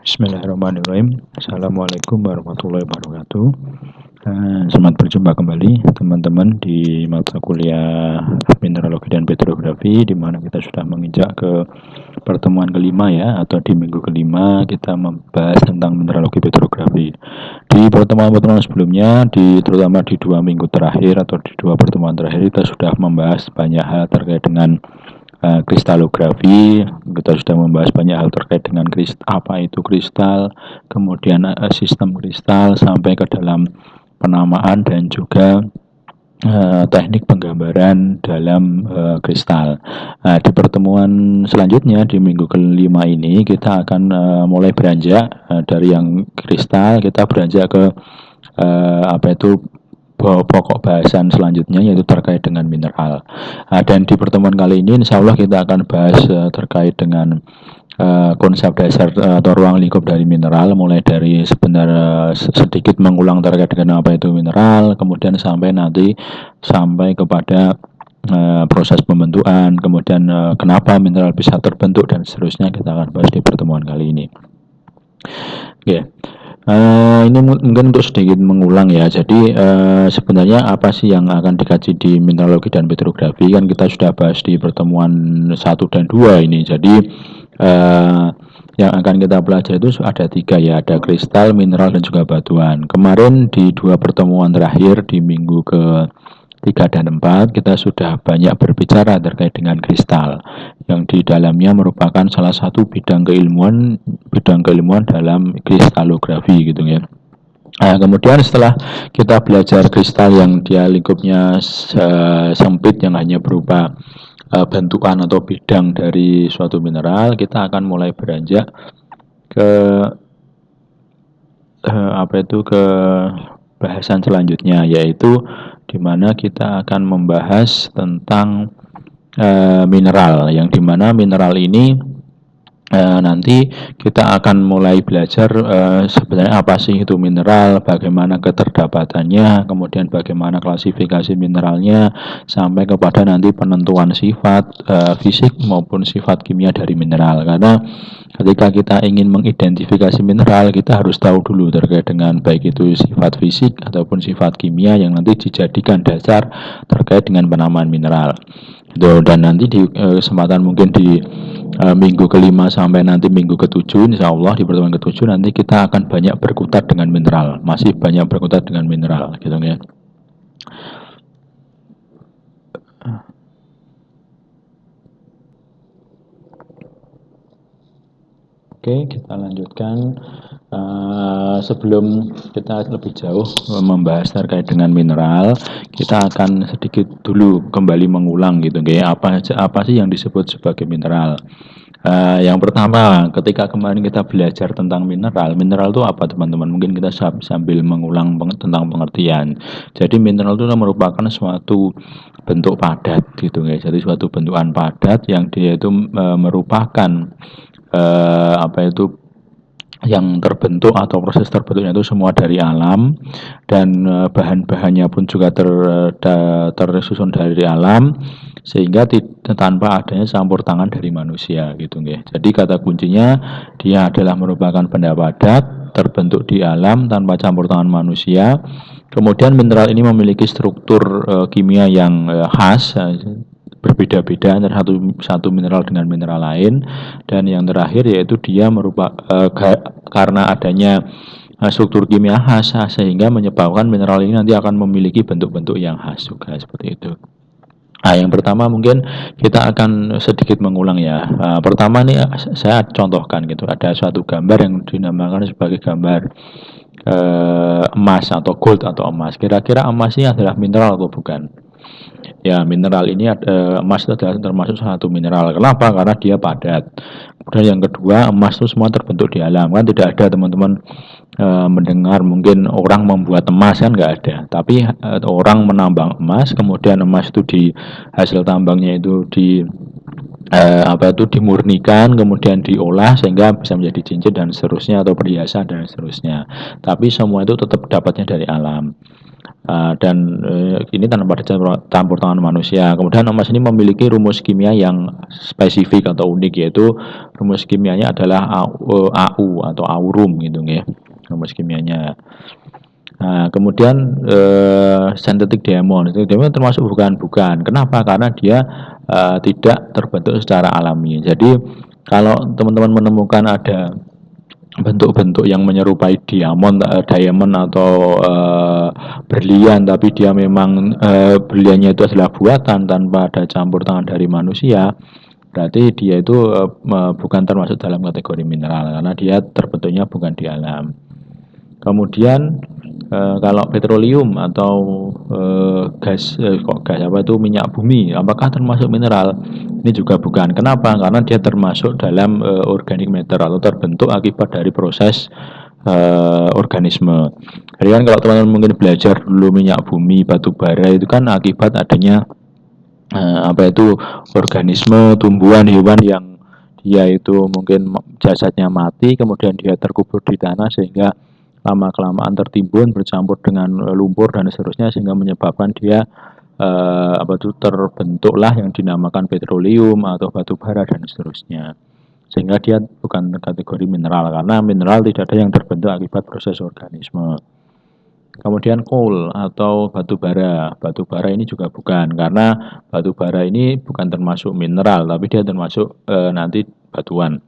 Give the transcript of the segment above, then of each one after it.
Bismillahirrahmanirrahim. Assalamualaikum warahmatullahi wabarakatuh. Selamat berjumpa kembali teman-teman di mata kuliah mineralogi dan petrografi, di mana kita sudah menginjak ke pertemuan kelima ya, atau di minggu kelima kita membahas tentang mineralogi petrografi. Di pertemuan-pertemuan sebelumnya, terutama di 2 minggu terakhir atau di 2 pertemuan terakhir, kita sudah membahas banyak hal terkait dengan kristalografi. Kita sudah membahas banyak hal terkait dengan apa itu kristal, kemudian sistem kristal, sampai ke dalam penamaan dan juga teknik penggambaran dalam kristal. Di pertemuan selanjutnya di minggu kelima ini kita akan mulai beranjak dari yang kristal, kita beranjak ke pokok bahasan selanjutnya, yaitu terkait dengan mineral. Dan di pertemuan kali ini insya Allah kita akan bahas terkait dengan konsep dasar atau ruang lingkup dari mineral, mulai dari sedikit mengulang terkait dengan apa itu mineral, kemudian sampai kepada proses pembentukan, kemudian kenapa mineral bisa terbentuk dan seterusnya, kita akan bahas di pertemuan kali ini. Oke. Ini mungkin untuk sedikit mengulang ya. Jadi sebenarnya apa sih yang akan dikaji di mineralogi dan petrografi, kan kita sudah bahas di pertemuan 1 dan 2 ini. Jadi yang akan kita pelajari itu ada 3 ya, ada kristal, mineral, dan juga batuan. Kemarin di 2 pertemuan terakhir di minggu ke 3 dan 4 kita sudah banyak berbicara terkait dengan kristal, yang di dalamnya merupakan salah satu bidang keilmuan dalam kristalografi gitu ya. Kemudian setelah kita belajar kristal yang dia lingkupnya sempit, yang hanya berupa bentukan atau bidang dari suatu mineral, kita akan mulai beranjak ke ke bahasan selanjutnya, yaitu di mana kita akan membahas tentang mineral, yang dimana mineral ini nanti kita akan mulai belajar sebenarnya apa sih itu mineral, bagaimana keterdapatannya, kemudian bagaimana klasifikasi mineralnya, sampai kepada nanti penentuan sifat fisik maupun sifat kimia dari mineral. Karena ketika kita ingin mengidentifikasi mineral, kita harus tahu dulu terkait dengan baik itu sifat fisik ataupun sifat kimia yang nanti dijadikan dasar terkait dengan penamaan mineral. Dan nanti di kesempatan mungkin di minggu kelima sampai nanti minggu ke-7, insya Allah di pertemuan ke-7 nanti kita akan banyak berkutat dengan mineral, masih banyak berkutat dengan mineral gitu ya. Oke, kita lanjutkan. Sebelum kita lebih jauh membahas terkait dengan mineral, kita akan sedikit dulu kembali mengulang gitu ya, apa sih yang disebut sebagai mineral. Yang pertama, ketika kemarin kita belajar tentang mineral itu apa teman-teman? Mungkin kita sambil mengulang tentang pengertian. Jadi mineral itu merupakan suatu bentuk padat gitu ya. Jadi suatu bentukan padat yang dia itu merupakan yang terbentuk atau proses terbentuknya itu semua dari alam, dan bahan-bahannya pun juga tersusun dari alam, sehingga tanpa adanya campur tangan dari manusia gitu ya. Jadi kata kuncinya dia adalah merupakan benda padat terbentuk di alam tanpa campur tangan manusia. Kemudian mineral ini memiliki struktur kimia yang khas, berbeda-beda antara satu mineral dengan mineral lain. Dan yang terakhir yaitu dia karena adanya struktur kimia khas, sehingga menyebabkan mineral ini nanti akan memiliki bentuk-bentuk yang khas juga, seperti itu. Yang pertama mungkin kita akan sedikit mengulang ya. Pertama nih saya contohkan gitu, ada suatu gambar yang dinamakan sebagai gambar emas atau gold atau emas. Kira-kira emas ini adalah mineral atau bukan? Ya, mineral ini emas itu adalah termasuk satu mineral. Kenapa? Karena dia padat. Kemudian yang kedua, emas itu semua terbentuk di alam. Kan tidak ada teman-teman mendengar mungkin orang membuat emas, kan nggak ada. Tapi orang menambang emas, kemudian emas itu di hasil tambangnya itu dimurnikan, kemudian diolah sehingga bisa menjadi cincin dan seterusnya, atau perhiasan dan seterusnya. Tapi semua itu tetap dapatnya dari alam. ini tanpa campur tangan manusia. Kemudian emas ini memiliki rumus kimia yang spesifik atau unik, yaitu rumus kimianya adalah AU atau aurum gitu ya. Rumus kimianya. Nah, kemudian synthetic diamond. Synthetic diamond termasuk bukan. Kenapa? Karena dia tidak terbentuk secara alami. Jadi kalau teman-teman menemukan ada bentuk-bentuk yang menyerupai diamond atau berlian, tapi dia memang berliannya itu adalah buatan tanpa ada campur tangan dari manusia, berarti dia itu bukan termasuk dalam kategori mineral karena dia terbentuknya bukan di alam. Kemudian kalau petroleum atau gas minyak bumi, apakah termasuk mineral? Ini juga bukan. Kenapa? Karena dia termasuk dalam organic matter atau terbentuk akibat dari proses organisme. Jadi kan kalau teman-teman mungkin belajar dulu minyak bumi, batu bara itu kan akibat adanya organisme, tumbuhan, hewan yang dia itu mungkin jasadnya mati, kemudian dia terkubur di tanah sehingga lama-kelamaan tertimbun bercampur dengan lumpur dan seterusnya sehingga menyebabkan dia terbentuklah yang dinamakan petroleum atau batu bara dan seterusnya. Sehingga dia bukan kategori mineral karena mineral tidak ada yang terbentuk akibat proses organisme. Kemudian coal atau batu bara. Batu bara ini juga bukan karena batu bara ini bukan termasuk mineral tapi dia termasuk nanti batuan.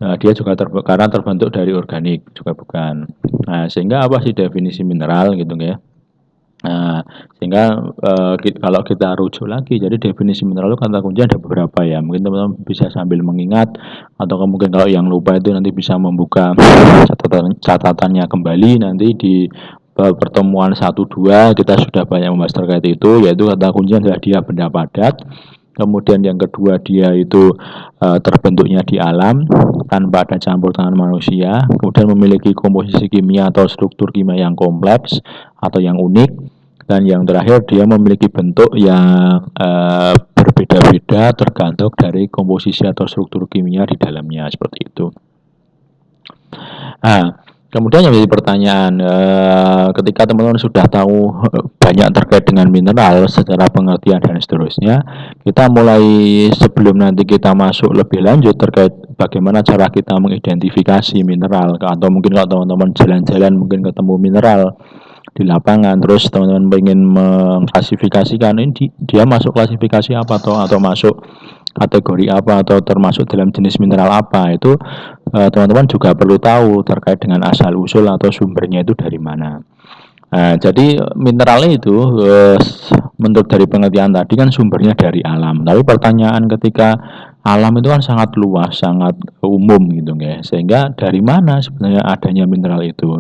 Dia juga karena terbentuk dari organik juga bukan. Nah, sehingga apa sih definisi mineral gitu ya? Sehingga kalau kita rujuk lagi, jadi definisi mineral itu kata kunci ada beberapa ya. Mungkin teman-teman bisa sambil mengingat atau mungkin kalau yang lupa itu nanti bisa membuka catatannya kembali nanti di pertemuan 1-2 kita sudah banyak membahas terkait itu, yaitu kata kunci adalah dia benda padat. Kemudian yang kedua dia itu terbentuknya di alam tanpa ada campur tangan manusia. Kemudian memiliki komposisi kimia atau struktur kimia yang kompleks atau yang unik. Dan yang terakhir dia memiliki bentuk yang berbeda-beda tergantung dari komposisi atau struktur kimia di dalamnya seperti itu. Nah, kemudian yang menjadi pertanyaan, ketika teman-teman sudah tahu banyak terkait dengan mineral secara pengertian dan seterusnya, kita mulai sebelum nanti kita masuk lebih lanjut terkait bagaimana cara kita mengidentifikasi mineral, atau mungkin kalau teman-teman jalan-jalan mungkin ketemu mineral di lapangan, terus teman-teman ingin mengklasifikasikan ini dia masuk klasifikasi apa atau masuk kategori apa atau termasuk dalam jenis mineral apa, itu teman-teman juga perlu tahu terkait dengan asal usul atau sumbernya itu dari mana. Nah, jadi mineralnya itu menurut dari pengertian tadi kan sumbernya dari alam. Tapi pertanyaan ketika alam itu kan sangat luas, sangat umum gitu ya. Sehingga dari mana sebenarnya adanya mineral itu?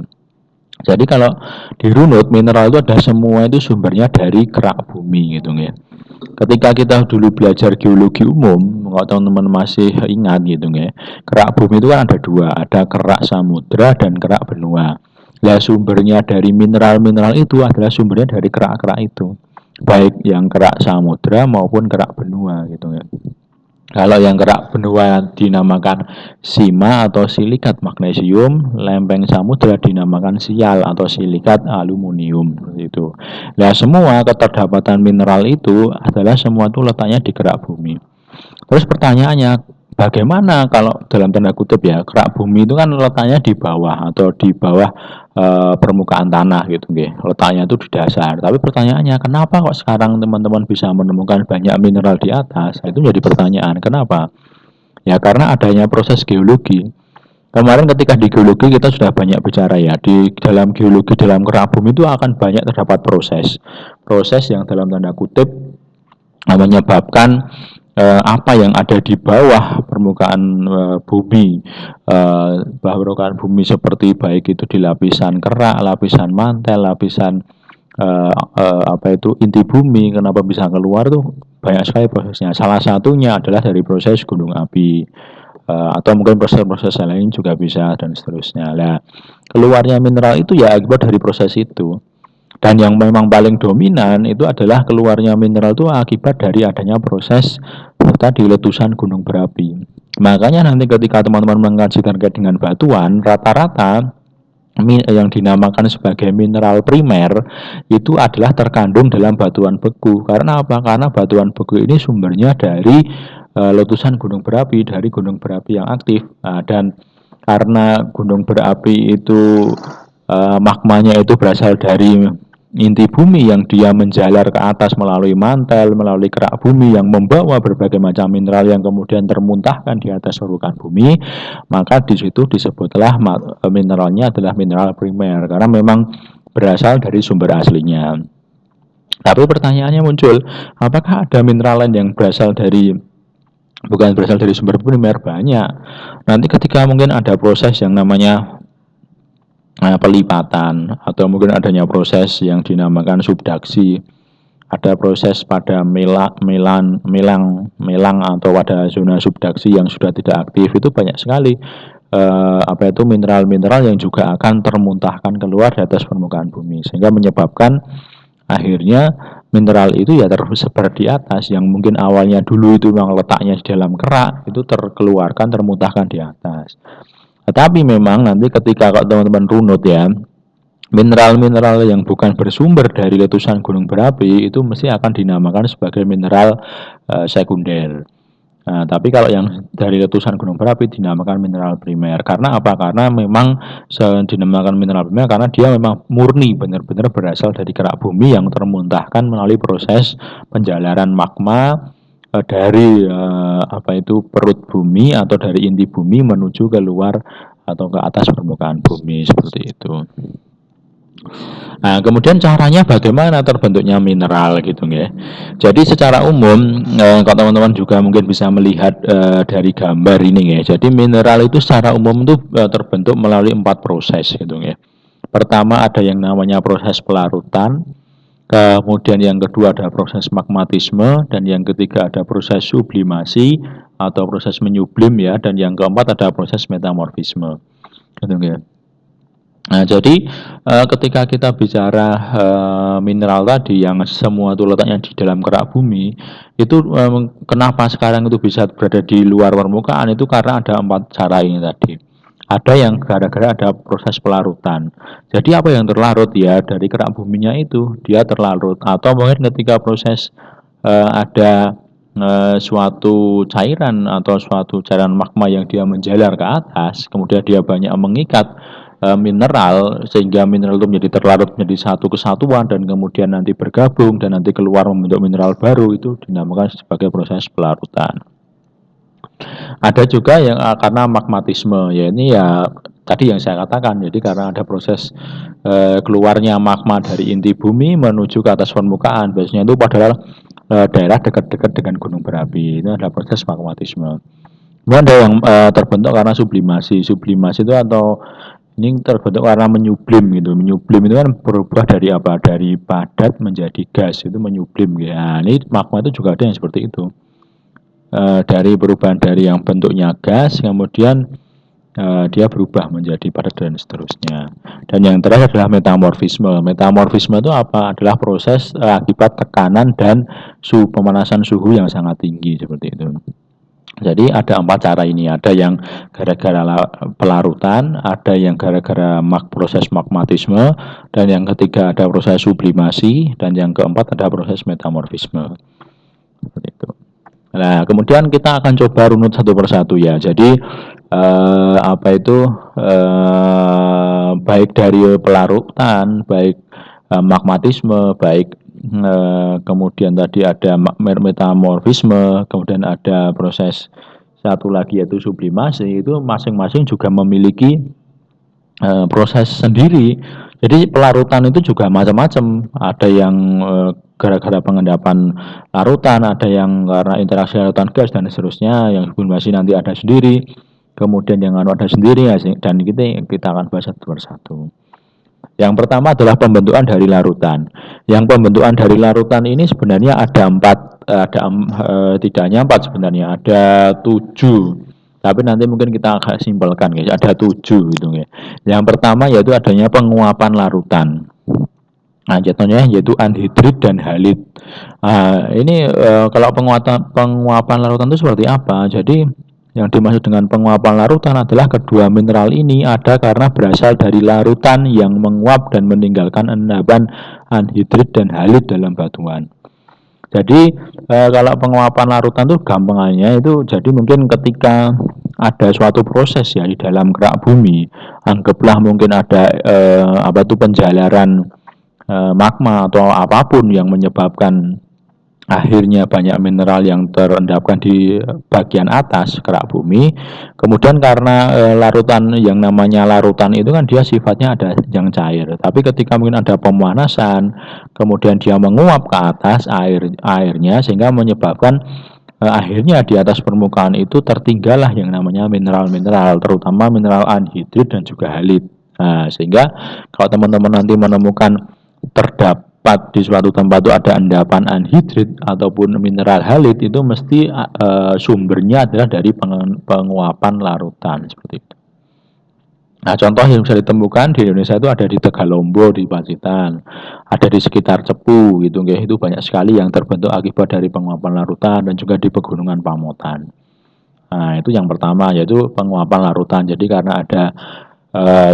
Jadi kalau dirunut mineral itu ada semua itu sumbernya dari kerak bumi gitu ya. Ketika kita dulu belajar geologi umum, kalau teman-teman masih ingat gitu ya, kerak bumi itu kan ada dua, ada kerak samudra dan kerak benua. Nah, sumbernya dari mineral-mineral itu adalah sumbernya dari kerak-kerak itu, baik yang kerak samudra maupun kerak benua gitu ya. Kalau yang kerak benua dinamakan sima atau silikat magnesium, lempeng samudra dinamakan sial atau silikat aluminium itu. Nah, semua keterdapatan mineral itu adalah semua itu letaknya di kerak bumi. Terus pertanyaannya, bagaimana kalau dalam tanda kutip ya, kerak bumi itu kan letaknya di bawah atau di bawah permukaan tanah gitu nggih. Letaknya itu di dasar. Tapi pertanyaannya, kenapa kok sekarang teman-teman bisa menemukan banyak mineral di atas? Itu jadi pertanyaan. Kenapa? Ya karena adanya proses geologi. Kemarin ketika di geologi kita sudah banyak bicara ya, di dalam geologi dalam kerak bumi itu akan banyak terdapat proses yang dalam tanda kutip menyebabkan apa yang ada di bawah permukaan bumi, permukaan bumi seperti baik itu di lapisan kerak, lapisan mantel, lapisan inti bumi, kenapa bisa keluar tuh banyak sekali prosesnya. Salah satunya adalah dari proses gunung api, atau mungkin proses-proses lain juga bisa dan seterusnya. Nah, keluarnya mineral itu ya akibat dari proses itu. Dan yang memang paling dominan itu adalah keluarnya mineral itu akibat dari adanya proses tadi letusan gunung berapi. Makanya nanti ketika teman-teman mengkaji terkait dengan batuan, rata-rata yang dinamakan sebagai mineral primer itu adalah terkandung dalam batuan beku. Karena apa? Karena batuan beku ini sumbernya dari letusan gunung berapi, dari gunung berapi yang aktif. Nah, dan karena gunung berapi itu magmanya itu berasal dari inti bumi yang dia menjalar ke atas melalui mantel, melalui kerak bumi yang membawa berbagai macam mineral yang kemudian termuntahkan di atas permukaan bumi, maka di situ disebutlah mineralnya adalah mineral primer karena memang berasal dari sumber aslinya. Tapi pertanyaannya muncul, apakah ada mineral lain yang berasal dari bukan berasal dari sumber primer? Banyak. Nanti ketika mungkin ada proses yang namanya pelipatan atau mungkin adanya proses yang dinamakan subduksi, ada proses pada melang atau pada zona subduksi yang sudah tidak aktif, itu banyak sekali mineral-mineral yang juga akan termuntahkan keluar di atas permukaan bumi sehingga menyebabkan akhirnya mineral itu ya tersebar di atas yang mungkin awalnya dulu itu memang letaknya di dalam kerak itu terkeluarkan termuntahkan di atas. Tetapi memang nanti ketika kalau teman-teman runut ya, mineral-mineral yang bukan bersumber dari letusan gunung berapi itu mesti akan dinamakan sebagai mineral sekunder. Nah, tapi kalau yang dari letusan gunung berapi dinamakan mineral primer. Karena apa? Karena memang dinamakan mineral primer karena dia memang murni benar-benar berasal dari kerak bumi yang termuntahkan melalui proses penjalaran magma dari perut bumi atau dari inti bumi menuju ke luar atau ke atas permukaan bumi seperti itu. Nah, kemudian caranya bagaimana terbentuknya mineral gitu ya. Jadi secara umum kalau teman-teman juga mungkin bisa melihat dari gambar ini ya. Jadi mineral itu secara umum itu terbentuk melalui 4 proses gitu ya. Pertama ada yang namanya proses pelarutan, kemudian yang kedua ada proses magmatisme, dan yang ketiga ada proses sublimasi atau proses menyublim ya, dan yang keempat ada proses metamorfisme. Gitu ya. Nah, jadi ketika kita bicara mineral tadi yang semua itu letaknya di dalam kerak bumi, itu kenapa sekarang itu bisa berada di luar permukaan itu karena ada 4 cara ini tadi. Ada yang gara-gara ada proses pelarutan. Jadi apa yang terlarut ya dari kerak buminya itu dia terlarut atau mungkin ketika proses ada suatu cairan atau suatu cairan magma yang dia menjalar ke atas, kemudian dia banyak mengikat mineral sehingga mineral itu menjadi terlarut menjadi satu kesatuan dan kemudian nanti bergabung dan nanti keluar membentuk mineral baru, itu dinamakan sebagai proses pelarutan. Ada juga yang karena magmatisme, ya ini ya tadi yang saya katakan, jadi karena ada proses keluarnya magma dari inti bumi menuju ke atas permukaan, biasanya itu padahal daerah dekat-dekat dengan gunung berapi, itu adalah proses magmatisme. Kemudian ada yang terbentuk karena sublimasi. Sublimasi itu atau ini terbentuk karena menyublim gitu. Menyublim itu kan berubah dari apa? Dari padat menjadi gas, itu menyublim gitu. Nah, ini magma itu juga ada yang seperti itu. Dari perubahan dari yang bentuknya gas, kemudian dia berubah menjadi padat dan seterusnya. Dan yang terakhir adalah metamorfisme. Metamorfisme itu apa? Adalah proses akibat tekanan dan pemanasan suhu yang sangat tinggi seperti itu. Jadi ada 4 cara ini, ada yang gara-gara pelarutan, ada yang gara-gara proses magmatisme, dan yang ketiga ada proses sublimasi, dan yang keempat ada proses metamorfisme. Seperti itu. Nah, kemudian kita akan coba runut satu persatu ya. Jadi baik dari pelarutan, baik magmatisme, baik kemudian tadi ada metamorfisme, kemudian ada proses satu lagi yaitu sublimasi, itu masing-masing juga memiliki proses sendiri. Jadi pelarutan itu juga macam-macam, ada yang gara-gara pengendapan larutan, ada yang karena interaksi larutan gas dan seterusnya, yang sublimasi nanti ada sendiri, kemudian yang ada sendiri ya, dan kita akan bahas satu persatu. Yang pertama adalah pembentukan dari larutan. Yang pembentukan dari larutan ini sebenarnya ada 4, tidak hanya 4 sebenarnya, ada 7. Tapi nanti mungkin kita agak simpelkan guys, ada 7 gitu ya. Yang pertama yaitu adanya penguapan larutan. Nah, contohnya yaitu anhidrit dan halit. Ini kalau penguapan larutan itu seperti apa? Jadi Yang dimaksud dengan penguapan larutan adalah kedua mineral ini ada karena berasal dari larutan yang menguap dan meninggalkan endapan anhidrit dan halit dalam batuan. Jadi kalau penguapan larutan itu gampangannya itu jadi mungkin ketika ada suatu proses ya di dalam kerak bumi, anggaplah mungkin ada penjalaran magma atau apapun yang menyebabkan akhirnya banyak mineral yang terendapkan di bagian atas kerak bumi. Kemudian karena larutan yang namanya larutan itu kan dia sifatnya ada yang cair. Tapi ketika mungkin ada pemanasan, kemudian dia menguap ke atas airnya sehingga menyebabkan akhirnya di atas permukaan itu tertinggallah yang namanya mineral-mineral, terutama mineral anhidrit dan juga halit. Nah, sehingga kalau teman-teman nanti menemukan terdapat di suatu tempat itu ada endapan anhidrit ataupun mineral halit, itu mesti sumbernya adalah dari penguapan larutan seperti itu. Nah, contoh yang bisa ditemukan di Indonesia itu ada di Tegalombo, di Pacitan, ada di sekitar Cepu gitu, itu banyak sekali yang terbentuk akibat dari penguapan larutan dan juga di Pegunungan Pamotan. Nah, itu yang pertama yaitu penguapan larutan. Jadi karena ada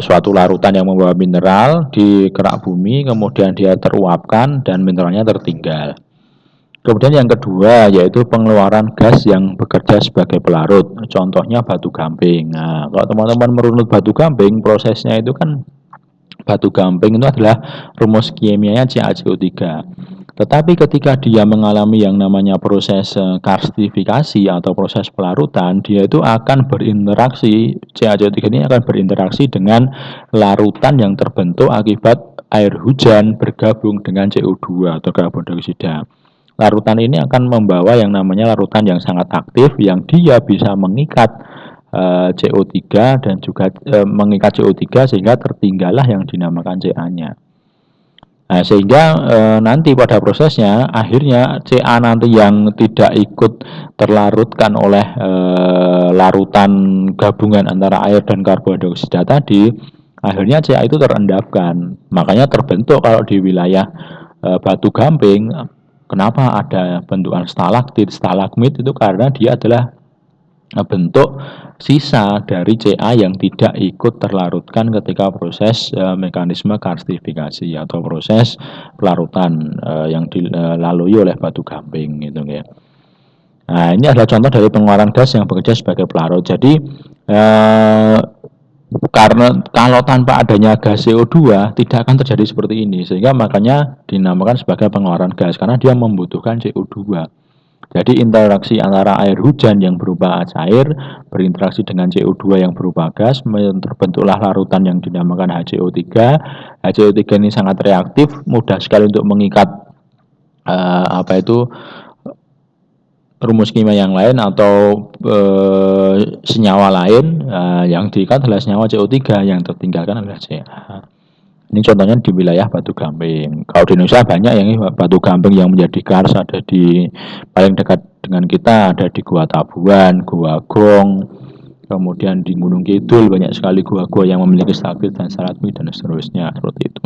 suatu larutan yang membawa mineral di kerak bumi, kemudian dia teruapkan dan mineralnya tertinggal. Kemudian yang kedua yaitu pengeluaran gas yang bekerja sebagai pelarut. Contohnya batu gamping. Nah, kalau teman-teman merunut batu gamping, prosesnya itu kan batu gamping itu adalah rumus kimianya CaCO3. Tetapi ketika dia mengalami yang namanya proses karstifikasi atau proses pelarutan, dia itu akan berinteraksi, CaCO3 ini akan berinteraksi dengan larutan yang terbentuk akibat air hujan bergabung dengan CO2 atau karbon dioksida. Larutan ini akan membawa yang namanya larutan yang sangat aktif yang dia bisa mengikat CO3 dan juga mengikat CO3 sehingga tertinggallah yang dinamakan Ca-nya. Nah, sehingga nanti pada prosesnya akhirnya Ca nanti yang tidak ikut terlarutkan oleh larutan gabungan antara air dan karbon dioksida tadi, akhirnya Ca itu terendapkan. Makanya terbentuk kalau di wilayah batu gamping. Kenapa ada bentukan stalaktit, stalagmit itu karena dia adalah bentuk sisa dari Ca yang tidak ikut terlarutkan ketika proses mekanisme karstifikasi atau proses pelarutan yang dilalui oleh batu gamping gitu ya. Nah, ini adalah contoh dari pengeluaran gas yang bekerja sebagai pelarut. Jadi karena kalau tanpa adanya gas CO2 tidak akan terjadi seperti ini, sehingga makanya dinamakan sebagai pengeluaran gas karena dia membutuhkan CO2. Jadi interaksi antara air hujan yang berupa cair berinteraksi dengan CO2 yang berupa gas, terbentuklah larutan yang dinamakan HCO3. HCO3 ini sangat reaktif, mudah sekali untuk mengikat rumus kimia yang lain atau senyawa lain. Yang diikat adalah senyawa CO3, yang tertinggalkan adalah Ca. Ini contohnya di wilayah batu gamping. Kalau di Indonesia banyak yang batu gamping yang menjadi kars, ada di paling dekat dengan kita ada di Gua Tabuan, Gua Gong, kemudian di Gunung Kidul banyak sekali gua-gua yang memiliki stalagmit dan stalagmit dan seterusnya seperti itu.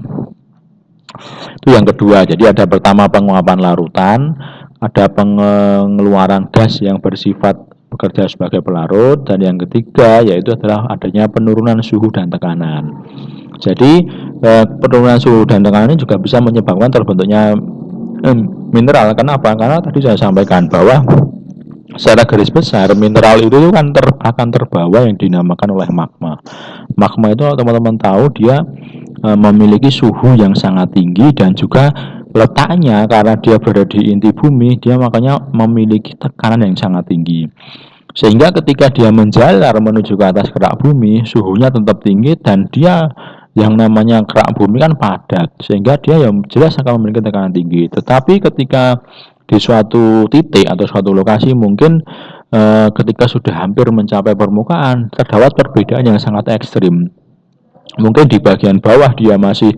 Itu yang kedua. Jadi ada pertama penguapan larutan, ada pengeluaran gas yang bersifat bekerja sebagai pelarut, dan yang ketiga yaitu adalah adanya penurunan suhu dan tekanan. Jadi penurunan suhu dan tekanan ini juga bisa menyebabkan terbentuknya mineral. Kenapa? Karena tadi saya sampaikan bahwa secara garis besar mineral itu kan akan terbawa yang dinamakan oleh magma. Magma itu teman-teman tahu dia memiliki suhu yang sangat tinggi dan juga letaknya karena dia berada di inti bumi, dia makanya memiliki tekanan yang sangat tinggi. Sehingga ketika dia menjalar menuju ke atas kerak bumi, suhunya tetap tinggi dan dia yang namanya kerak bumi kan padat, sehingga dia yang jelas akan memiliki tekanan tinggi. Tetapi ketika di suatu titik atau suatu lokasi mungkin ketika sudah hampir mencapai permukaan terdapat perbedaan yang sangat ekstrim. Mungkin di bagian bawah dia masih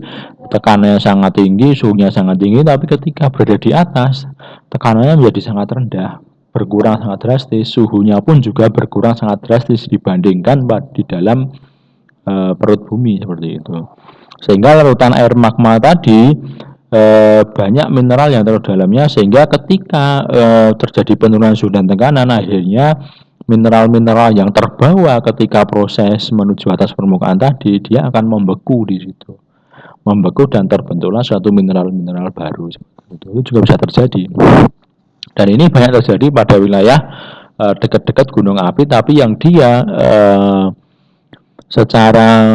tekanannya sangat tinggi, suhunya sangat tinggi, tapi ketika berada di atas tekanannya menjadi sangat rendah, berkurang sangat drastis, suhunya pun juga berkurang sangat drastis dibandingkan di dalam perut bumi seperti itu. Sehingga larutan air magma tadi banyak mineral yang terdalam dalamnya, sehingga ketika terjadi penurunan suhu dan tekanan akhirnya mineral-mineral yang terbawa ketika proses menuju atas permukaan tadi, dia akan membeku di situ. Membeku dan terbentuklah suatu mineral-mineral baru. Itu juga bisa terjadi. Dan ini banyak terjadi pada wilayah dekat-dekat gunung api, tapi yang dia secara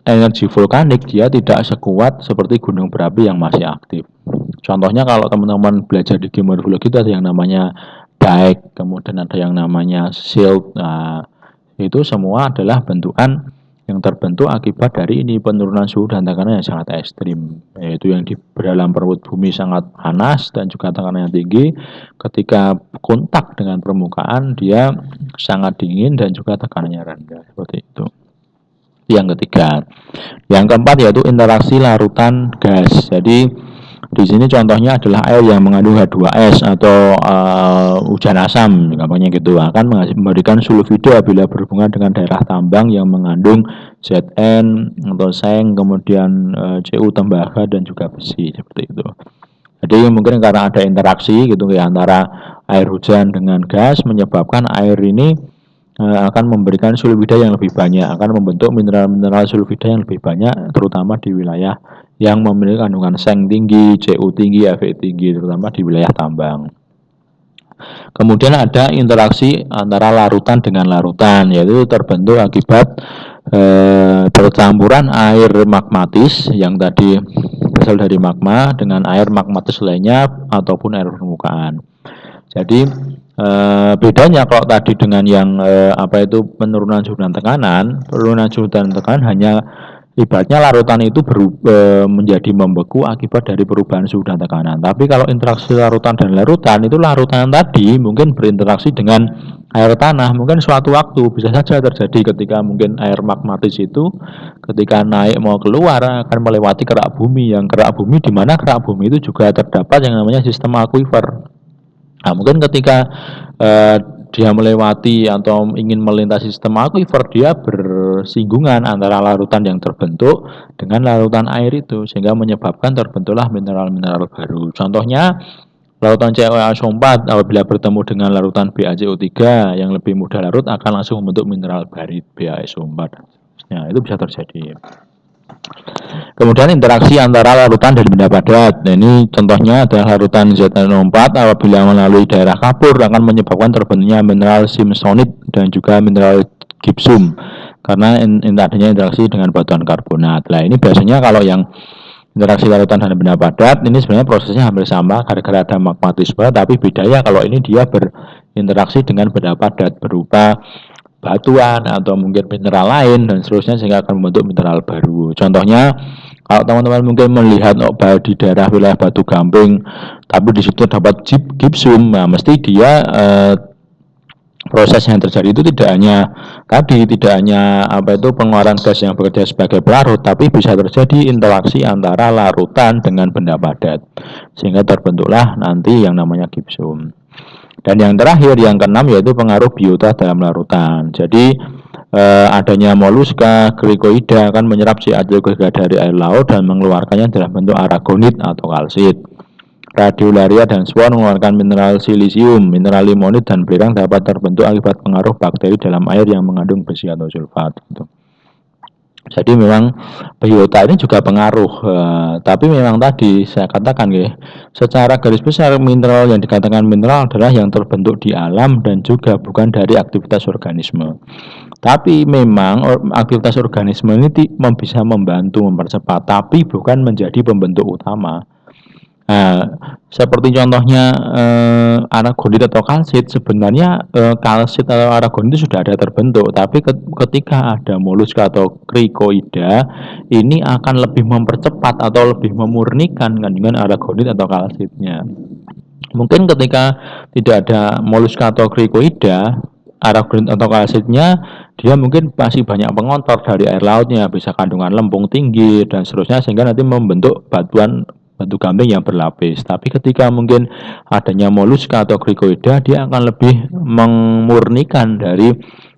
energi vulkanik dia tidak sekuat seperti gunung berapi yang masih aktif. Contohnya kalau teman-teman belajar di geomorfologi itu ada yang namanya dike, kemudian ada yang namanya silt. Nah, itu semua adalah bentukan yang terbentuk akibat dari ini penurunan suhu dan tekanan yang sangat ekstrim, yaitu yang di dalam perut bumi sangat panas dan juga tekanan yang tinggi. Ketika kontak dengan permukaan dia sangat dingin dan juga tekanannya rendah, seperti itu. Yang ketiga, yang keempat yaitu interaksi larutan gas. Jadi di sini contohnya adalah air yang mengandung H2S atau hujan asam, gampangnya gitu, akan memberikan sulfida bila berhubungan dengan daerah tambang yang mengandung Zn atau seng, kemudian Cu tembaga dan juga besi, seperti itu. Jadi mungkin karena ada interaksi gitu ya antara air hujan dengan gas menyebabkan air ini akan memberikan sulfida yang lebih banyak, akan membentuk mineral-mineral sulfida yang lebih banyak, terutama di wilayah yang memiliki kandungan seng tinggi, Cu tinggi, Fe tinggi, terutama di wilayah tambang. Kemudian ada interaksi antara larutan dengan larutan, yaitu terbentuk akibat percampuran air magmatis yang tadi berasal dari magma dengan air magmatis lainnya ataupun air permukaan. Jadi bedanya kalau tadi dengan yang penurunan suhu dan tekanan, hanya ibaratnya larutan itu menjadi membeku akibat dari perubahan suhu dan tekanan. Tapi kalau interaksi larutan dan larutan itu larutan tadi mungkin berinteraksi dengan air tanah, mungkin suatu waktu bisa saja terjadi ketika mungkin air magmatis itu ketika naik mau keluar akan melewati kerak bumi, yang kerak bumi di mana kerak bumi itu juga terdapat yang namanya sistem aquifer. Nah, mungkin ketika dia melewati atau ingin melintasi sistem aquifer, dia bersinggungan antara larutan yang terbentuk dengan larutan air itu, sehingga menyebabkan terbentuklah mineral-mineral baru. Contohnya, larutan CaO4 apabila bertemu dengan larutan BaCO3 yang lebih mudah larut akan langsung membentuk mineral barit BaSO4. Nah, itu bisa terjadi. Kemudian interaksi antara larutan dan benda padat. Nah, ini contohnya adalah larutan ZnO4 apabila melalui daerah kapur akan menyebabkan terbentuknya mineral simsonit dan juga mineral gypsum karena adanya interaksi dengan batuan karbonat. Nah, ini biasanya kalau yang interaksi larutan dan benda padat ini sebenarnya prosesnya hampir sama gara-gara ada magmatisme, tapi bedanya kalau ini dia berinteraksi dengan benda padat berupa batuan atau mungkin mineral lain dan seterusnya sehingga akan membentuk mineral baru. Contohnya kalau teman-teman mungkin melihat di daerah wilayah Batu Gamping tapi di situ dapat gypsum, nah mesti dia proses yang terjadi itu tidak hanya pengeluaran gas yang bekerja sebagai pelarut, tapi bisa terjadi interaksi antara larutan dengan benda padat sehingga terbentuklah nanti yang namanya gypsum. Dan yang terakhir, yang keenam yaitu pengaruh biota dalam larutan. Jadi adanya moluska, krikoida akan menyerap CO2 dari air laut dan mengeluarkannya dalam bentuk aragonit atau kalsit. Radiolaria dan swan mengeluarkan mineral silisium, mineral limonit dan belerang dapat terbentuk akibat pengaruh bakteri dalam air yang mengandung besi atau sulfat. Gitu. Jadi memang biota ini juga pengaruh, tapi memang tadi saya katakan ya, secara garis besar mineral yang dikatakan mineral adalah yang terbentuk di alam dan juga bukan dari aktivitas organisme. Tapi memang aktivitas organisme ini bisa membantu mempercepat, tapi bukan menjadi pembentuk utama. Seperti contohnya aragonit atau kalsit, sebenarnya kalsit atau aragonit itu sudah ada terbentuk, tapi ketika ada moluska atau krikoida ini akan lebih mempercepat atau lebih memurnikan kandungan aragonit atau kalsitnya. Mungkin ketika tidak ada moluska atau krikoida, aragonit atau kalsitnya dia mungkin masih banyak pengontor dari air lautnya, bisa kandungan lempung tinggi dan seterusnya sehingga nanti membentuk batu gamping yang berlapis. Tapi ketika mungkin adanya moluska atau krikoida, dia akan lebih memurnikan dari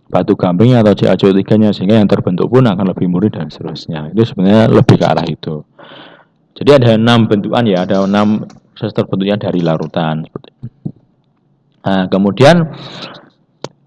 batu gamping atau CaCO3-nya sehingga yang terbentuk pun akan lebih murni dan seterusnya. Itu sebenarnya lebih ke arah itu. Jadi ada 6 bentukan ya, ada 6 proses terbentuknya dari larutan. Nah, kemudian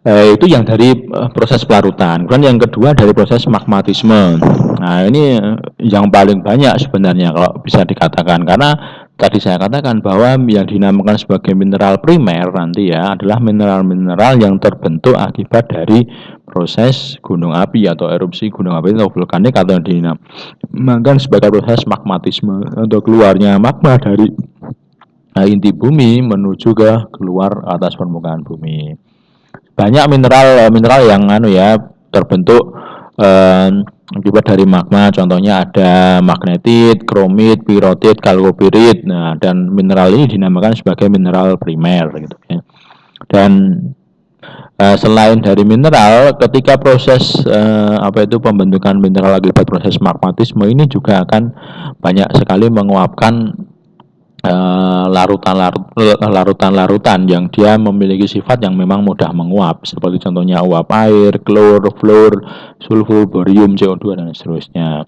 itu yang dari proses pelarutan. Kemudian yang kedua dari proses magmatisme. Nah, ini yang paling banyak sebenarnya kalau bisa dikatakan, karena tadi saya katakan bahwa yang dinamakan sebagai mineral primer nanti ya adalah mineral-mineral yang terbentuk akibat dari proses gunung api atau erupsi gunung api atau vulkanik, atau yang dinamakan sebagai proses magmatisme atau keluarnya magma dari inti bumi menuju ke keluar atas permukaan bumi. Banyak mineral yang terbentuk akibat dari magma. Contohnya ada magnetit, kromit, pirotit, kalkopirit. Nah, dan mineral ini dinamakan sebagai mineral primer gitu ya. Dan selain dari mineral, ketika proses pembentukan mineral akibat proses magmatisme ini juga akan banyak sekali menguapkan larutan-larutan yang dia memiliki sifat yang memang mudah menguap, seperti contohnya uap air, klor, fluor, sulfur, borium, CO2 dan seterusnya.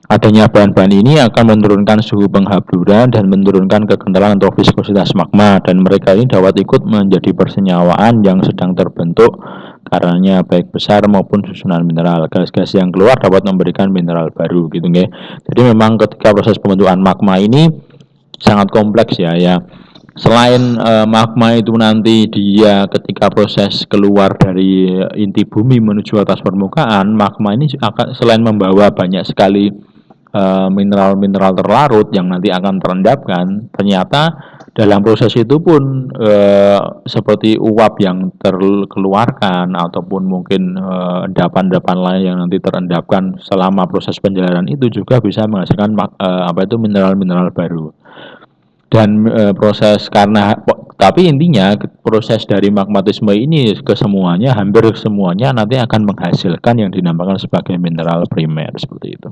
Adanya bahan-bahan ini akan menurunkan suhu penghaburan dan menurunkan kekentalan atau viskositas magma, dan mereka ini dapat ikut menjadi persenyawaan yang sedang terbentuk karenanya baik besar maupun susunan mineral. Gas-gas yang keluar dapat memberikan mineral baru gitu nggih. Jadi memang ketika proses pembentukan magma ini sangat kompleks ya. Selain magma itu nanti dia ketika proses keluar dari inti bumi menuju atas permukaan, magma ini akan selain membawa banyak sekali mineral-mineral terlarut yang nanti akan terendapkan, ternyata dalam proses itu pun seperti uap yang terkeluarkan ataupun mungkin endapan-endapan lain yang nanti terendapkan selama proses penjalanan itu juga bisa menghasilkan mineral-mineral baru. Dan tapi intinya proses dari magmatisme ini kesemuanya, hampir semuanya nanti akan menghasilkan yang dinamakan sebagai mineral primer seperti itu.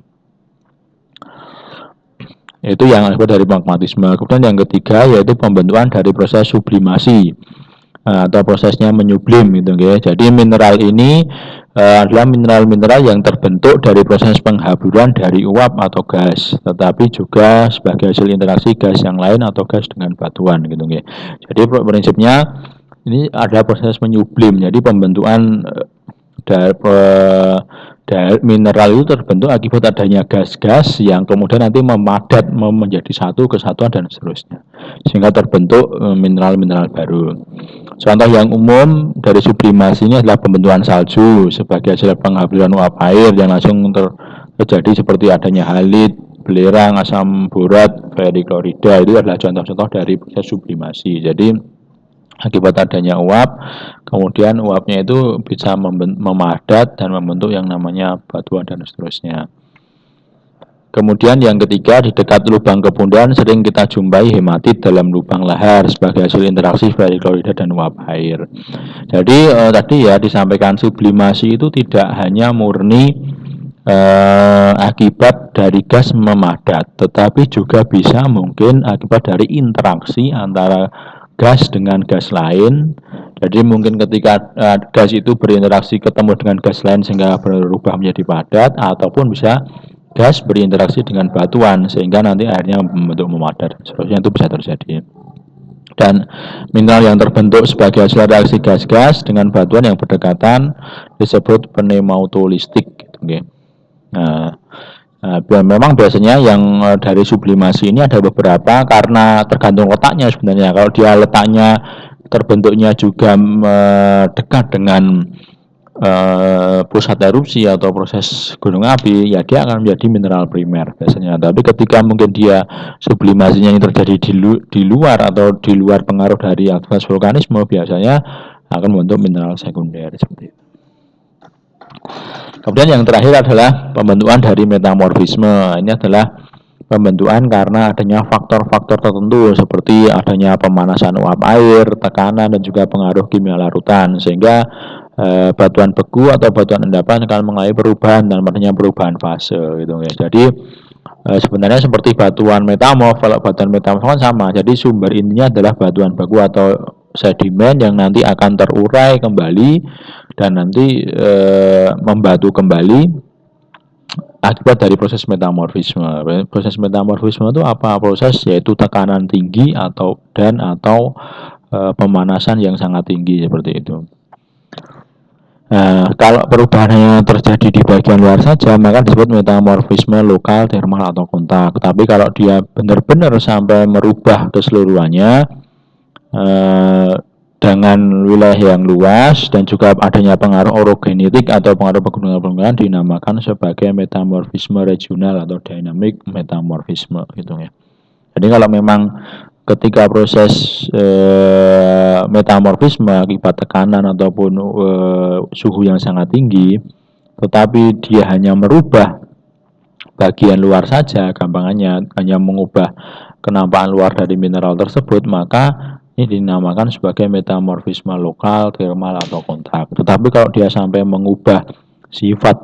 Itu yang dari magmatisme. Kemudian yang ketiga yaitu pembentukan dari proses sublimasi atau prosesnya menyublim gitu ya. Jadi mineral ini adalah mineral-mineral yang terbentuk dari proses penghaburan dari uap atau gas, tetapi juga sebagai hasil interaksi gas yang lain atau gas dengan batuan gitu ya. Jadi prinsipnya ini ada proses menyublim. Jadi pembentukan dari mineral itu terbentuk akibat adanya gas-gas yang kemudian nanti memadat menjadi satu kesatuan dan seterusnya, sehingga terbentuk mineral-mineral baru. Contoh yang umum dari sublimasi ini adalah pembentukan salju sebagai hasil penghaburan uap air yang langsung terjadi, seperti adanya halit, belerang, asam borat, periklorida. Itu adalah contoh-contoh dari proses sublimasi. Jadi akibat adanya uap, kemudian uapnya itu bisa memadat dan membentuk yang namanya batuan dan seterusnya. Kemudian yang ketiga, di dekat lubang kepundan sering kita jumpai hematit dalam lubang lahar sebagai hasil interaksi periklorida dan uap air. Jadi tadi ya disampaikan sublimasi itu tidak hanya murni akibat dari gas memadat, tetapi juga bisa mungkin akibat dari interaksi antara gas dengan gas lain. Jadi mungkin ketika gas itu berinteraksi ketemu dengan gas lain sehingga berubah menjadi padat, ataupun bisa gas berinteraksi dengan batuan sehingga nanti airnya membentuk memadat. Seterusnya itu bisa terjadi. Dan mineral yang terbentuk sebagai hasil reaksi gas-gas dengan batuan yang berdekatan disebut pneumatolistik gitu, okay. Memang biasanya yang dari sublimasi ini ada beberapa karena tergantung letaknya sebenarnya. Kalau dia letaknya terbentuknya juga dekat dengan pusat erupsi atau proses gunung api, ya dia akan menjadi mineral primer biasanya. Tapi ketika mungkin dia sublimasinya ini terjadi di luar atau di luar pengaruh dari aktivitas vulkanisme, biasanya akan membentuk mineral sekunder seperti itu. Kemudian yang terakhir adalah pembentukan dari metamorfisme. Ini adalah pembentukan karena adanya faktor-faktor tertentu seperti adanya pemanasan uap air, tekanan, dan juga pengaruh kimia larutan, sehingga batuan beku atau batuan endapan akan mengalami perubahan dan adanya perubahan fase gitu ya. Jadi sebenarnya seperti batuan metamorf, kalau batuan metamorf kan sama. Jadi sumber intinya adalah batuan beku atau sedimen yang nanti akan terurai kembali dan nanti membatu kembali akibat dari proses metamorfisme. Proses metamorfisme itu apa? Proses yaitu tekanan tinggi atau pemanasan yang sangat tinggi seperti itu. Nah, kalau perubahannya terjadi di bagian luar saja, maka disebut metamorfisme lokal, termal, atau kontak. Tapi kalau dia benar-benar sampai merubah keseluruhannya eh, dengan wilayah yang luas dan juga adanya pengaruh orogenetik atau pengaruh pegunungan-pegunungan dinamakan sebagai metamorfisme regional atau dynamic metamorfisme gitu ya. Jadi kalau memang ketika proses metamorfisme akibat tekanan ataupun suhu yang sangat tinggi, tetapi dia hanya merubah bagian luar saja, gampangannya hanya mengubah kenampakan luar dari mineral tersebut, maka ini dinamakan sebagai metamorfisme lokal, termal, atau kontak. Tetapi kalau dia sampai mengubah sifat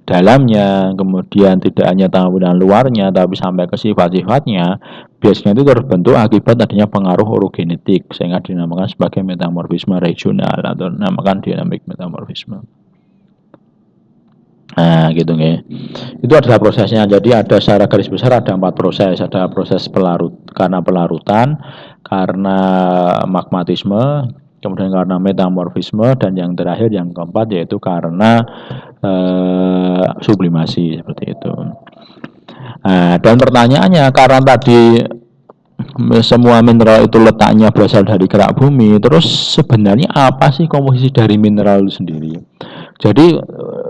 dalamnya, kemudian tidak hanya tampilan luarnya, tapi sampai ke sifat-sifatnya, biasanya itu terbentuk akibat adanya pengaruh orogenetik, sehingga dinamakan sebagai metamorfisme regional atau dinamakan dynamic metamorfisme. Nah, gitu nih. Itu adalah prosesnya. Jadi ada secara garis besar ada 4 proses. Ada proses karena pelarutan, karena magmatisme, kemudian karena metamorfisme, dan yang terakhir yang keempat yaitu karena sublimasi seperti itu. Nah, dan pertanyaannya, karena tadi semua mineral itu letaknya berasal dari kerak bumi, terus sebenarnya apa sih komposisi dari mineral itu sendiri? Jadi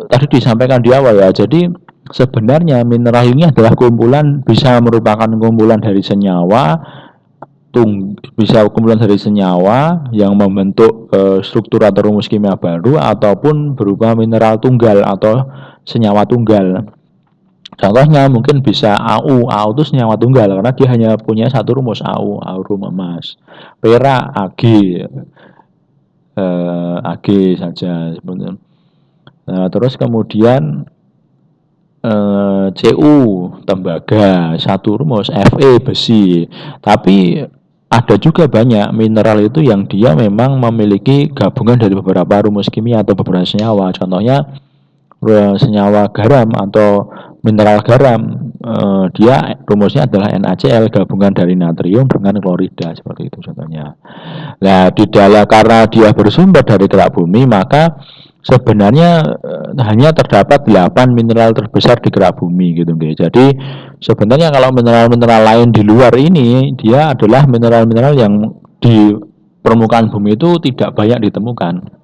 tadi disampaikan di awal ya, jadi sebenarnya mineral ini adalah kumpulan, bisa merupakan kumpulan dari senyawa, bisa kumpulan dari senyawa yang membentuk struktur atau rumus kimia baru, ataupun berupa mineral tunggal atau senyawa tunggal. Contohnya mungkin bisa AU itu senyawa tunggal karena dia hanya punya satu rumus AU aurum emas. Perak Ag saja. Terus kemudian Cu tembaga, satu rumus Fe besi. Tapi ada juga banyak mineral itu yang dia memang memiliki gabungan dari beberapa rumus kimia atau beberapa senyawa. Contohnya senyawa garam atau mineral garam, dia rumusnya adalah NaCl, gabungan dari natrium dengan klorida, seperti itu contohnya. Nah, di dalam karena dia bersumber dari kerak bumi, maka sebenarnya hanya terdapat 8 mineral terbesar di kerak bumi gitu guys. Jadi sebenarnya kalau mineral-mineral lain di luar ini, dia adalah mineral-mineral yang di permukaan bumi itu tidak banyak ditemukan.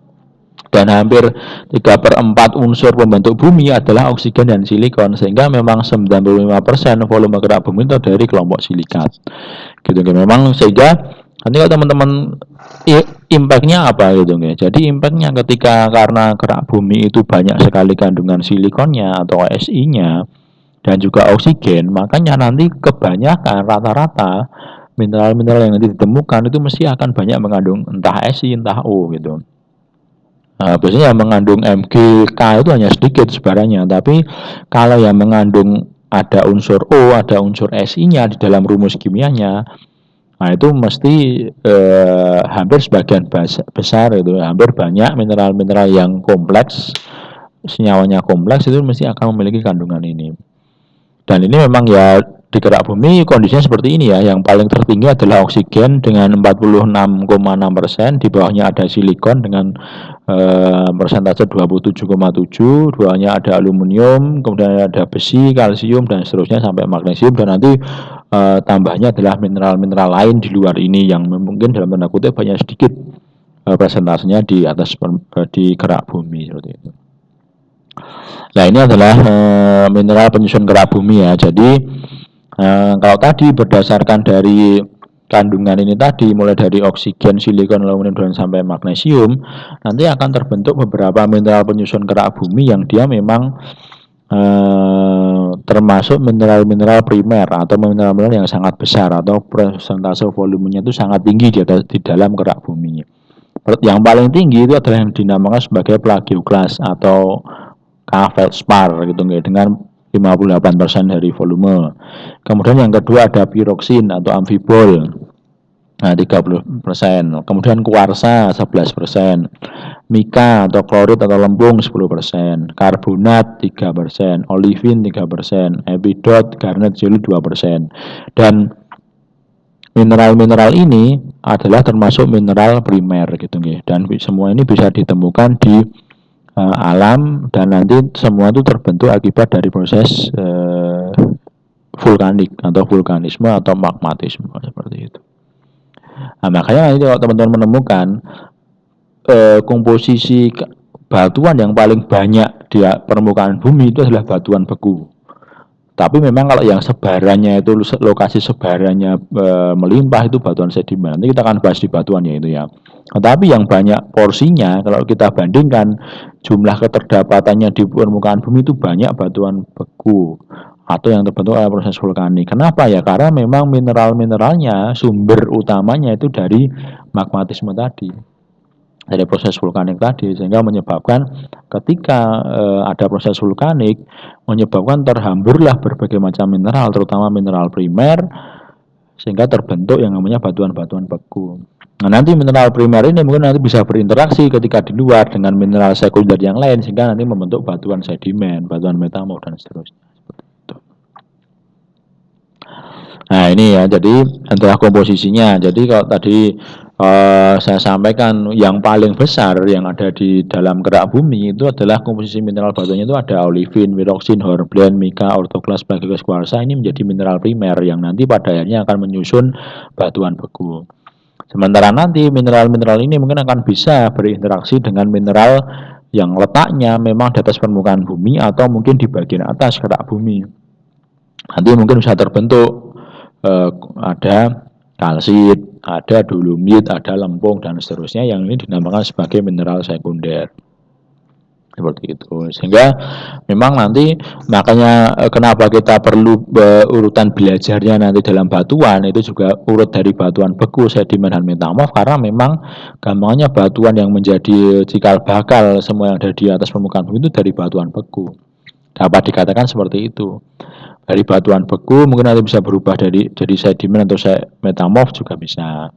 Dan hampir 3/4 unsur pembentuk bumi adalah oksigen dan silikon, sehingga memang 95% volume kerak bumi itu dari kelompok silikat gitu kan. Memang sehingga nanti kalau teman-teman impactnya apa gitu kan. Jadi impactnya ketika karena kerak bumi itu banyak sekali kandungan silikonnya atau Si-nya dan juga oksigen, makanya nanti kebanyakan rata-rata mineral-mineral yang nanti ditemukan itu mesti akan banyak mengandung entah Si entah O gitu. Nah, biasanya yang mengandung MgK itu hanya sedikit sebarannya, tapi kalau yang mengandung ada unsur O, ada unsur Si-nya di dalam rumus kimianya, nah itu mesti hampir sebagian besar itu, hampir banyak mineral-mineral yang kompleks, senyawanya kompleks itu mesti akan memiliki kandungan ini. Dan ini memang ya di kerak bumi kondisinya seperti ini ya. Yang paling tertinggi adalah oksigen dengan 46,6%, di bawahnya ada silikon dengan persentase 27,7, duanya ada aluminium, kemudian ada besi, kalsium, dan seterusnya sampai magnesium, dan nanti tambahnya adalah mineral-mineral lain di luar ini yang mungkin dalam tanda kutip banyak sedikit persentasenya di atas di kerak bumi seperti itu. Nah, ini adalah mineral penyusun kerak bumi ya. Jadi kalau tadi berdasarkan dari kandungan ini tadi, mulai dari oksigen, silikon, aluminium, dan sampai magnesium, nanti akan terbentuk beberapa mineral penyusun kerak bumi yang dia memang termasuk mineral-mineral primer atau mineral-mineral yang sangat besar atau persentase volumenya itu sangat tinggi di dalam kerak bumi. Yang paling tinggi itu adalah yang dinamakan sebagai plagioklas atau K-feldspar gitu dengan 58% dari volume. Kemudian yang kedua ada piroksin atau amfibol, nah 30%. Kemudian kuarsa 11%, mika atau klorid atau lempung 10%, karbonat 3%, olivin 3%, epidot, garnet, jelly 2%. Dan mineral-mineral ini adalah termasuk mineral primer gitu nggih. Dan semua ini bisa ditemukan di alam dan nanti semua itu terbentuk akibat dari proses vulkanik atau vulkanisme atau magmatisme seperti itu. Nah, makanya nanti kalau teman-teman menemukan komposisi batuan yang paling banyak di permukaan bumi itu adalah batuan beku. Tapi memang kalau yang sebarannya itu lokasi sebarannya melimpah itu batuan sedimen. Nanti kita akan bahas di batuan ya itu ya. Tetapi yang banyak porsinya kalau kita bandingkan jumlah keterdapatannya di permukaan bumi itu banyak batuan beku atau yang terbentuk oleh proses vulkanik. Kenapa ya? Karena memang mineral-mineralnya sumber utamanya itu dari magmatisme tadi, dari proses vulkanik tadi, sehingga menyebabkan ketika ada proses vulkanik menyebabkan terhamburlah berbagai macam mineral, terutama mineral primer, sehingga terbentuk yang namanya batuan-batuan beku. Nah, nanti mineral primer ini mungkin nanti bisa berinteraksi ketika di luar dengan mineral sekunder yang lain, sehingga nanti membentuk batuan sedimen, batuan metamorf dan seterusnya. Nah ini ya, jadi adalah komposisinya. Jadi kalau tadi saya sampaikan yang paling besar yang ada di dalam kerak bumi itu adalah komposisi mineral batuannya itu ada olivin, pyroxene, hornblende, mica, orthoklas, plagiaris, kuarsa. Ini menjadi mineral primer yang nanti pada akhirnya akan menyusun batuan beku. Sementara nanti mineral-mineral ini mungkin akan bisa berinteraksi dengan mineral yang letaknya memang di atas permukaan bumi atau mungkin di bagian atas kerak bumi. Nanti mungkin bisa terbentuk ada kalsit, ada dolomit, ada lempung dan seterusnya yang ini dinamakan sebagai mineral sekunder. Seperti itu. Sehingga memang nanti makanya kenapa kita perlu urutan belajarnya nanti dalam batuan itu juga urut dari batuan beku, sedimen dan metamorf karena memang gampangnya batuan yang menjadi cikal bakal semua yang ada di atas permukaan bumi itu dari batuan beku. Dapat dikatakan seperti itu. Dari batuan beku mungkin nanti bisa berubah jadi sedimen atau metamorf juga bisa.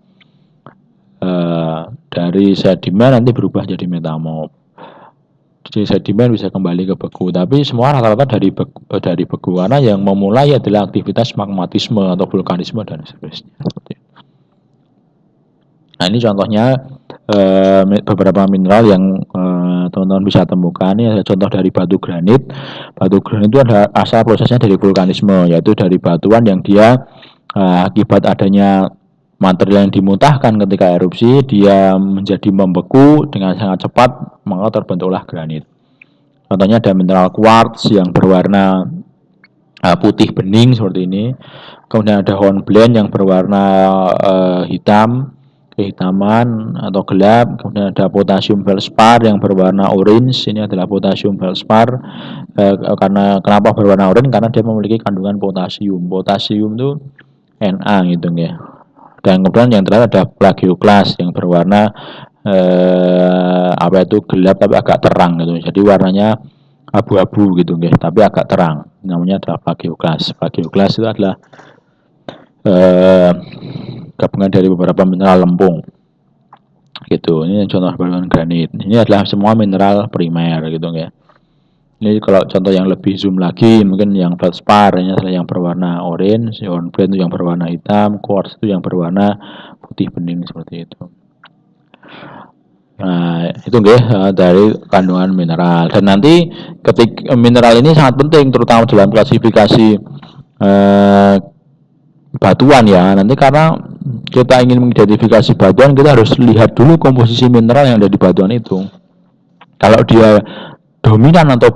Dari sedimen nanti berubah jadi metamorf. Jadi sedimen bisa kembali ke beku, tapi semua rata-rata dari beku karena yang memulai adalah aktivitas magmatisme atau vulkanisme dan seterusnya. Nah ini contohnya beberapa mineral yang teman-teman bisa temukan. Ini ada contoh dari batu granit. Batu granit itu ada asal prosesnya dari vulkanisme, yaitu dari batuan yang dia akibat adanya material yang dimuntahkan ketika erupsi, dia menjadi membeku dengan sangat cepat, maka terbentuklah granit. Contohnya ada mineral quartz yang berwarna putih bening seperti ini. Kemudian ada hornblende yang berwarna hitam, kehitaman atau gelap. Kemudian ada potasium feldspar yang berwarna orange. Ini adalah potasium feldspar. Karena kenapa berwarna orange? Karena dia memiliki kandungan potasium. Potasium itu Na gitu ya. Dan kemudian yang terakhir ada plagioklas yang berwarna gelap tapi agak terang gitu. Jadi warnanya abu-abu gitu nggih, tapi agak terang. Namanya adalah plagioklas. Plagioklas itu adalah gabungan dari beberapa mineral lempung. Gitu. Ini contoh batuan granit. Ini adalah semua mineral primer gitu nggih. Ini kalau contoh yang lebih zoom lagi, mungkin yang feldspar ini adalah yang berwarna orange, hornblende itu yang berwarna hitam, quartz itu yang berwarna putih bening seperti itu. Nah, itu nggih dari kandungan mineral. Dan nanti ketika mineral ini sangat penting terutama dalam klasifikasi batuan ya. Nanti karena kita ingin mengidentifikasi batuan, kita harus lihat dulu komposisi mineral yang ada di batuan itu. Kalau dia dominan atau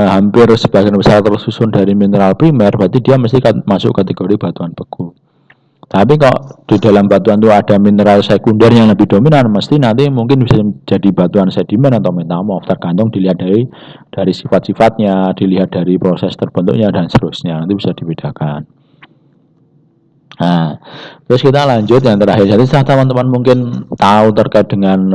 hampir sebagian besar tersusun dari mineral primer, berarti dia mesti masuk kategori batuan beku. Tapi kalau di dalam batuan itu ada mineral sekunder yang lebih dominan, mesti nanti mungkin bisa jadi batuan sedimen atau metamorf, tergantung dilihat dari sifat-sifatnya, dilihat dari proses terbentuknya dan seterusnya, nanti bisa dibedakan. Nah, terus kita lanjut yang terakhir. Jadi setelah teman-teman mungkin tahu terkait dengan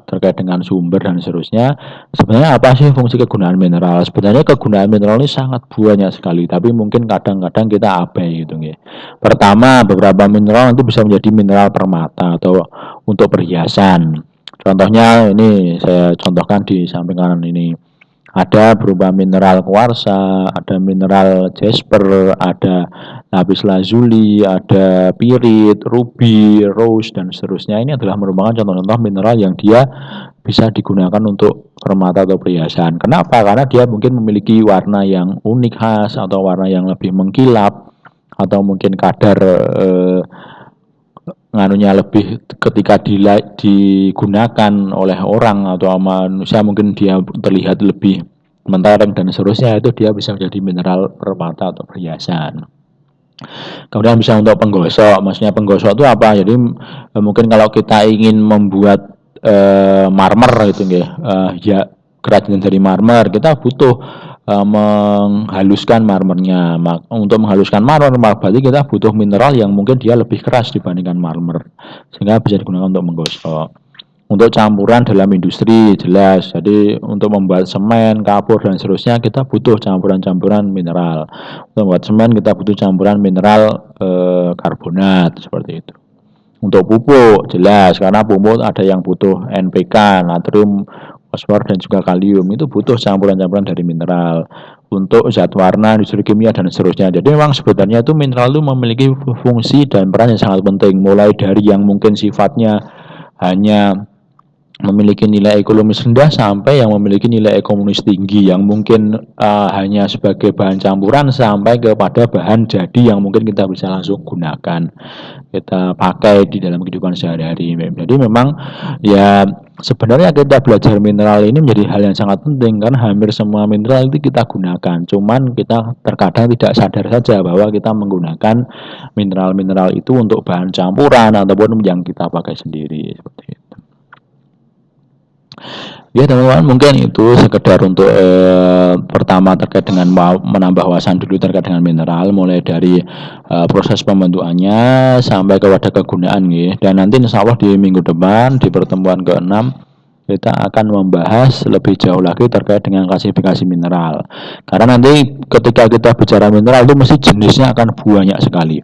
terkait dengan sumber dan seterusnya. Sebenarnya apa sih fungsi kegunaan mineral? Sebenarnya kegunaan mineral ini sangat banyak sekali, tapi mungkin kadang-kadang kita abai gitu ya. Pertama, beberapa mineral itu bisa menjadi mineral permata atau untuk perhiasan. Contohnya ini saya contohkan di samping kanan ini. Ada berupa mineral kuarsa, ada mineral jasper, ada lapis lazuli, ada pirit, ruby, rose, dan seterusnya. Ini adalah merupakan contoh-contoh mineral yang dia bisa digunakan untuk permata atau perhiasan. Kenapa? Karena dia mungkin memiliki warna yang unik khas atau warna yang lebih mengkilap atau mungkin kadar nganunya lebih ketika digunakan oleh orang atau manusia mungkin dia terlihat lebih mentereng dan seterusnya, itu dia bisa menjadi mineral permata atau perhiasan. Kemudian bisa untuk penggosok, maksudnya penggosok itu apa? Jadi mungkin kalau kita ingin membuat marmer gitu ya kerajinan dari marmer, kita butuh menghaluskan marmernya. Untuk menghaluskan marmer berarti kita butuh mineral yang mungkin dia lebih keras dibandingkan marmer, sehingga bisa digunakan untuk menggosok. Untuk campuran dalam industri jelas, jadi untuk membuat semen, kapur, dan seterusnya kita butuh campuran-campuran mineral. Untuk membuat semen kita butuh campuran mineral karbonat seperti itu. Untuk pupuk jelas, karena pupuk ada yang butuh NPK, natrium, fosfor, dan juga kalium, itu butuh campuran-campuran dari mineral. Untuk zat warna, industri kimia, dan seterusnya. Jadi memang sebenarnya itu mineral itu memiliki fungsi dan peran yang sangat penting, mulai dari yang mungkin sifatnya hanya memiliki nilai ekonomis rendah sampai yang memiliki nilai ekonomis tinggi, yang mungkin hanya sebagai bahan campuran sampai kepada bahan jadi yang mungkin kita bisa langsung gunakan, kita pakai di dalam kehidupan sehari-hari. Jadi memang ya sebenarnya kita belajar mineral ini menjadi hal yang sangat penting, karena hampir semua mineral itu kita gunakan, cuman kita terkadang tidak sadar saja bahwa kita menggunakan mineral-mineral itu untuk bahan campuran ataupun yang kita pakai sendiri seperti itu. Ya teman-teman, mungkin itu sekedar untuk pertama terkait dengan menambah wawasan dulu terkait dengan mineral, mulai dari proses pembentukannya sampai kepada kegunaan ya. Dan nanti insya Allah di minggu depan di pertemuan ke-6 kita akan membahas lebih jauh lagi terkait dengan klasifikasi mineral. Karena nanti ketika kita bicara mineral itu mesti jenisnya akan banyak sekali.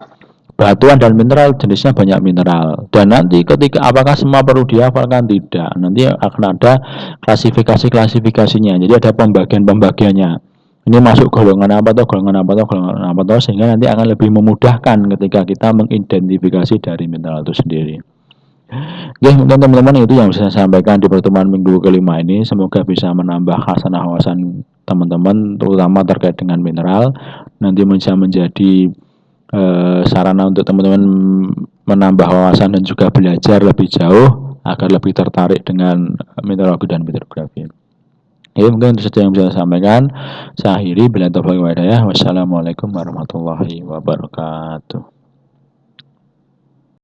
Batuan dan mineral jenisnya banyak mineral, dan nanti ketika apakah semua perlu dihafalkan, tidak, nanti akan ada klasifikasinya, jadi ada pembagiannya, ini masuk golongan apa atau golongan apa atau golongan apa atau, sehingga nanti akan lebih memudahkan ketika kita mengidentifikasi dari mineral itu sendiri. Oke, mungkin teman-teman itu yang bisa saya sampaikan di pertemuan minggu kelima ini. Semoga bisa menambah khasanah wawasan teman-teman, terutama terkait dengan mineral. Nanti bisa menjadi sarana untuk teman-teman menambah wawasan dan juga belajar lebih jauh agar lebih tertarik dengan mineralogi dan petrografi. Ya, mungkin itu saja yang bisa saya sampaikan. Saya akhiri, bila taufiq wal hidayah. Wassalamualaikum warahmatullahi wabarakatuh.